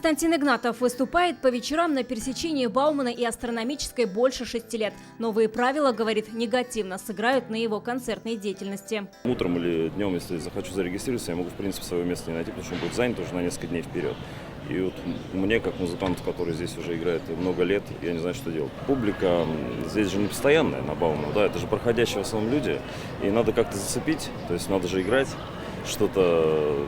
Константин Игнатов выступает по вечерам на пересечении Баумана и Астрономической больше 6 лет. Новые правила, говорит, негативно сыграют на его концертной деятельности. Утром или днем, если захочу зарегистрироваться, я могу, в принципе, свое место не найти, потому что он будет занят уже на несколько дней вперед. И вот мне, как музыканту, который здесь уже играет много лет, я не знаю, что делать. Публика здесь же не постоянная на Баумана, да, это же проходящие в основном люди, и надо как-то зацепить, то есть надо же играть, что-то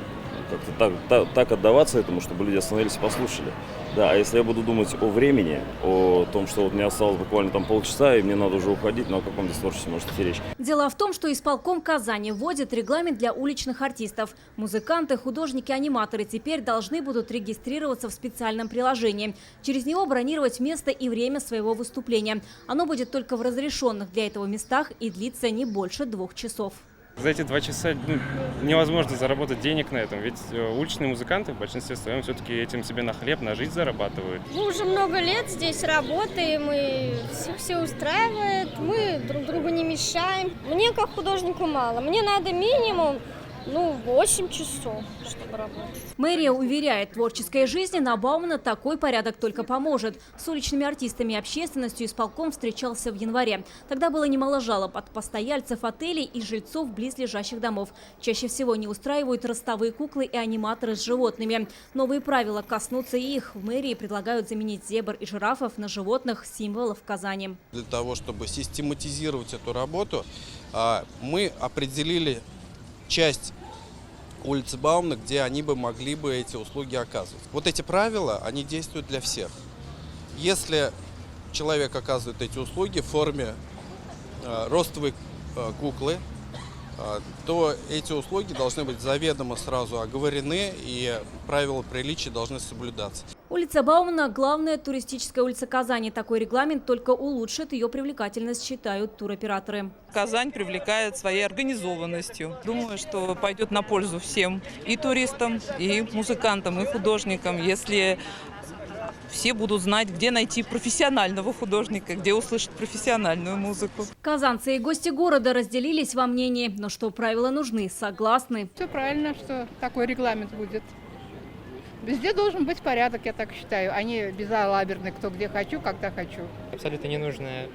как-то так отдаваться этому, чтобы люди остановились и послушали. Да, а если я буду думать о времени, о том, что вот мне осталось буквально там полчаса, и мне надо уже уходить, но о каком здесь творчестве может идти речь? Дело в том, что исполком Казани вводит регламент для уличных артистов. Музыканты, художники, аниматоры теперь должны будут регистрироваться в специальном приложении. Через него бронировать место и время своего выступления. Оно будет только в разрешенных для этого местах и длится не больше 2 часов. За эти 2 часа невозможно заработать денег на этом, ведь уличные музыканты в большинстве своем все-таки этим себе на хлеб, на жизнь зарабатывают. Мы уже много лет здесь работаем, и все устраивает, мы друг другу не мешаем. Мне как художнику мало, мне надо минимум 8 часов, чтобы работать. Мэрия уверяет, творческой жизни на Баумана такой порядок только поможет. С уличными артистами и общественностью исполком встречался в январе. Тогда было немало жалоб от постояльцев отелей и жильцов близлежащих домов. Чаще всего не устраивают ростовые куклы и аниматоры с животными. Новые правила коснутся и их. В мэрии предлагают заменить зебр и жирафов на животных символов Казани. Для того, чтобы систематизировать эту работу, мы определили часть улицы Баумана, где они бы могли бы эти услуги оказывать. Вот эти правила, они действуют для всех. Если человек оказывает эти услуги в форме ростовой куклы, то эти услуги должны быть заведомо сразу оговорены, и правила приличия должны соблюдаться. Улица Баумана – главная туристическая улица Казани. Такой регламент только улучшит ее привлекательность, считают туроператоры. Казань привлекает своей организованностью. Думаю, что пойдет на пользу всем, и туристам, и музыкантам, и художникам, если все будут знать, где найти профессионального художника, где услышать профессиональную музыку. Казанцы и гости города разделились во мнении, но что правила нужны, согласны. Все правильно, что такой регламент будет. Везде должен быть порядок, я так считаю, а не безалаберный, кто где хочу, когда хочу. Абсолютно ненужная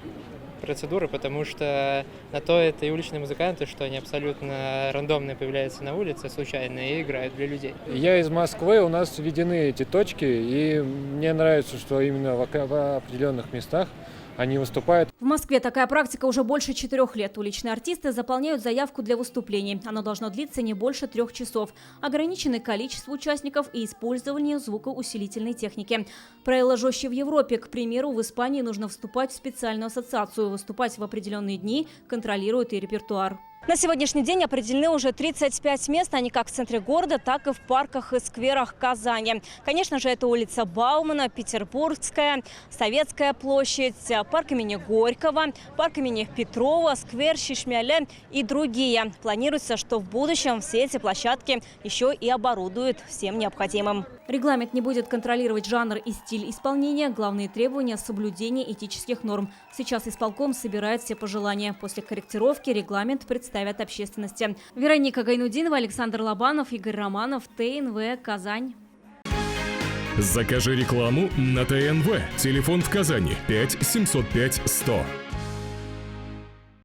процедура, потому что на то это и уличные музыканты, что они абсолютно рандомно появляются на улице, случайно, и играют для людей. Я из Москвы, у нас введены эти точки, и мне нравится, что именно в определенных местах они выступают. В Москве такая практика уже больше 4 лет. Уличные артисты заполняют заявку для выступлений. Оно должно длиться не больше 3 часов. Ограниченное количество участников и использование звукоусилительной техники. Правила жестче в Европе. К примеру, в Испании нужно вступать в специальную ассоциацию. Выступать в определенные дни, контролирует и репертуар. На сегодняшний день определены уже 35 мест, они как в центре города, так и в парках и скверах Казани. Конечно же, это улица Баумана, Петербургская, Советская площадь, парк имени Горького, парк имени Петрова, сквер Шишмяле и другие. Планируется, что в будущем все эти площадки еще и оборудуют всем необходимым. Регламент не будет контролировать жанр и стиль исполнения. Главные требования – соблюдение этических норм. Сейчас исполком собирает все пожелания. После корректировки регламент представят общественности. Вероника Гайнудинова, Александр Лобанов, Игорь Романов, ТНВ, Казань. Закажи рекламу на ТНВ. Телефон в Казани 5 705 100.